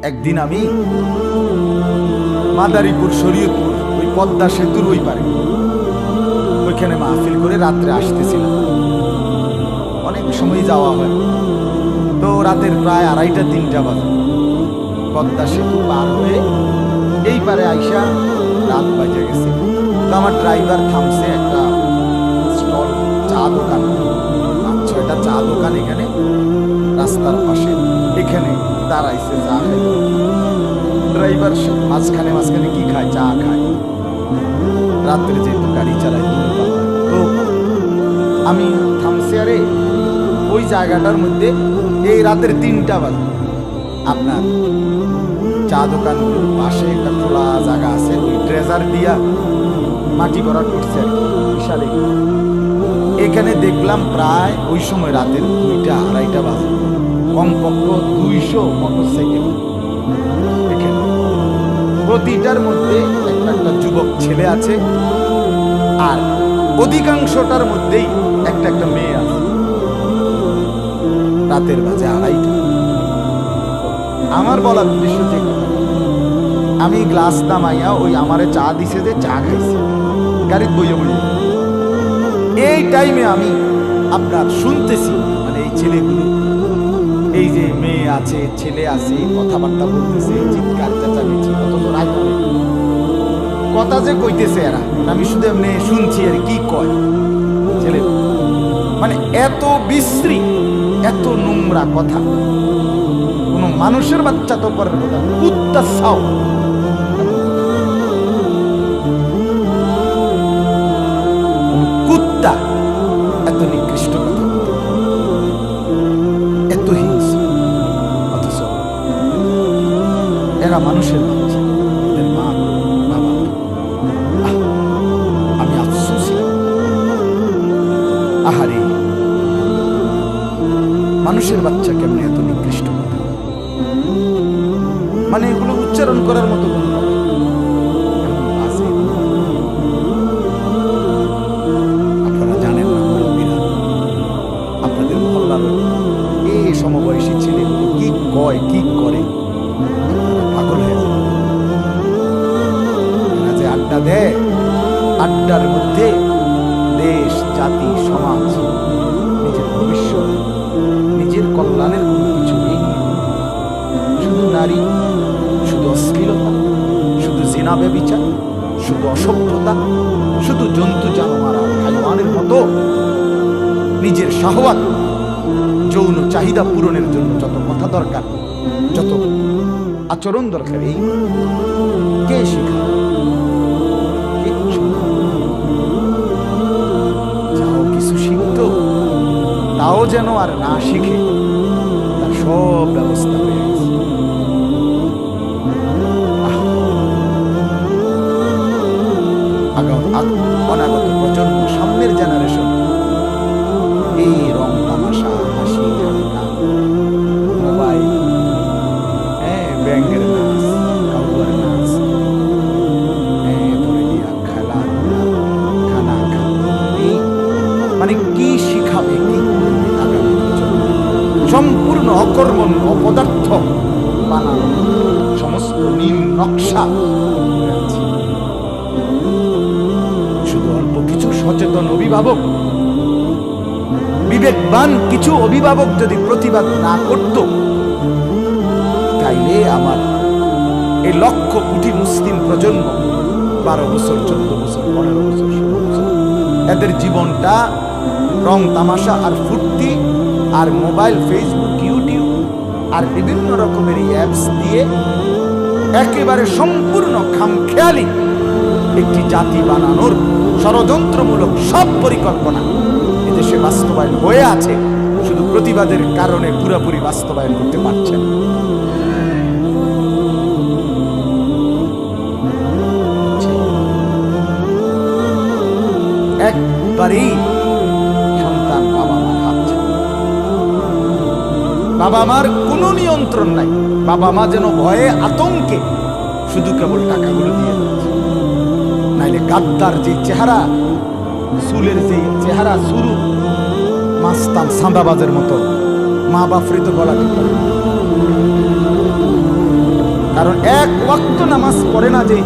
একদিন আমি মাদারীপুর শরীয়তপুর ওই পদ্মা সেতুর ওই পারে ওইখানে মাহফিল করে রাত্রে আসতেছিলাম। অনেক সময় যাওয়া হয়, তো রাতের প্রায় 2:30-3টা বাজে। পদ্মা সেতু পার হয়ে এই পারে আইসা রাত বাজে গেছে। তো আমার ড্রাইভার থামছে একটা স্টল, চা দোকান, 5-6টা চা দোকান এখানে রাস্তার পাশে, এখানে দাঁড়াইছে চা খাই। ড্রাইভার মাঝখানে মাঝখানে কি খায়? চা খায়। রাত্রে যেহেতু গাড়ি চালায় তো আমি থামছি, আরে ওই জায়গাটার মধ্যে এই রাতের 3টা বাজে আপনার চা দোকানগুলোর পাশে একটা খোলা জায়গা আছে, ওই ট্রেজার দিয়া মাটি ভরাট করছে আর কি, বিশাল। এখানে দেখলাম প্রায় ওই সময় রাতের 2টা-2:30 বাজে, কমপক্ষ 200 মোটরসাইকেল এখানে। প্রতিটার মধ্যে একটা যুবক ছেলে আছে, আর অধিকাংশটার মধ্যেই একটা মেয়ে আছে। রাতের বাজে 2:30। আমার বলার উদ্দেশ্য যে আমি গ্লাস নামাইয়া ওই আমারে চা দিছে যে চা খাইছি গাড়িতে বইয়ে বইয়ে। এই টাইমে আমি আপনার শুনতেছি মানে এই ছেলেগুলো, এই যে মেয়ে আছে ছেলে আছে কথাবার্তা বলতেছে, চিৎকার চেঁচামেচি, অথচ রাত অনেক। কথা যে কইতেছে এরা, আমি শুধু এমনি শুনছি আর কি কয় ছেলে, মানে এত বিশ্রী, এত নোংরা কথা। কোন মানুষের বাচ্চা তো পরের কথা, কুত্তা সাও। কুত্তা এত নিকৃষ্ট কথা, এত হিংস্র, অথচ এরা মানুষের বাচ্চা, এদের মা বাবা। আমি আফসোস, আহারে মানুষের বাচ্চা কেমনে এত নিকৃষ্ট কথা, মানে এগুলো উচ্চারণ করার মতো কোনো কথা আছে? আপনারা জানেন না মুরব্বীরা, আপনাদের মহল্লার এই সমবয়সী ছেলেগুলো কি কয় কি করে, পাগল হয়ে যায়। এরা যে আড্ডা দেয়, আড্ডার মধ্যে দেশ, জাতি, সমাজ, নিজের ভবিষ্যৎ, নিজের কল্যাণের কোনো কিছু নেই। শুধু নারী, শুধু অশ্লীলতা, শুধু জিনা ব্যভিচার, শুধু অসভ্যতা, শুধু জন্তু জানোয়ার আর হাইওয়ানের মতো নিজের শাহওয়াত, যৌন চাহিদা পূরণের জন্য যত কথা দরকার, যত আচরণ দরকার, এই কে শিখায়? যাও কিছু শিখতো, তাও যেন আর না শিখে, তার সব ব্যবস্থা হয়ে গেছে। অনাগত প্রজন্ম, সামনের জেনারেশন এই রং তামাশা, হাসি ঠান্ডা, মোবাইল, ব্যাংকের নাচ, কাউয়ার নাচ, ধরে দিয়া খেলা, খানা খাওয়া, মানে কি শিখাবে, কি করবে আগামী প্রজন্ম? সম্পূর্ণ অকর্মণ, অপদার্থ বানানো সমস্ত নীল নকশা আছে। শুধু অল্প কিছু সচেতন অভিভাবক, বিবেকবান কিছু অভিভাবক যদি প্রতিবাদ না করত, তাইলে আমার এই 1,00,000 কোটি মুসলিম প্রজন্ম, 12 বছর, 14 বছর, 15 বছর, 16 বছর, এদের জীবনটা রং তামাশা আর ফুর্তি আর মোবাইল, ফেসবুক, ইউটিউব আর বিভিন্ন রকমের অ্যাপস দিয়ে একেবারে সম্পূর্ণ খামখেয়ালি একটি জাতি বানানোর ষড়যন্ত্রমূলক সব পরিকল্পনা এদেশে বাস্তবায়ন হয়ে আছে, শুধু প্রতিবাদের কারণে পুরোপুরি বাস্তবায়ন করতে পারছেন। একবারেই সন্তান বাবা মার হাত ছাড়ে, বাবা মার কোনো নিয়ন্ত্রণ নাই। বাবা মা যেন ভয়ে আতঙ্কে শুধু কেবল টাকাগুলো দিয়ে দিচ্ছে, নাইলে গাদ্দার যে চেহারা, চুলের যে চেহারা, শুরু মাস্তান সান্দাবাজের মতো, মা বাপরে তো গলা টিপে কারণ এক ওয়াক্ত নামাজ পড়ে না যেই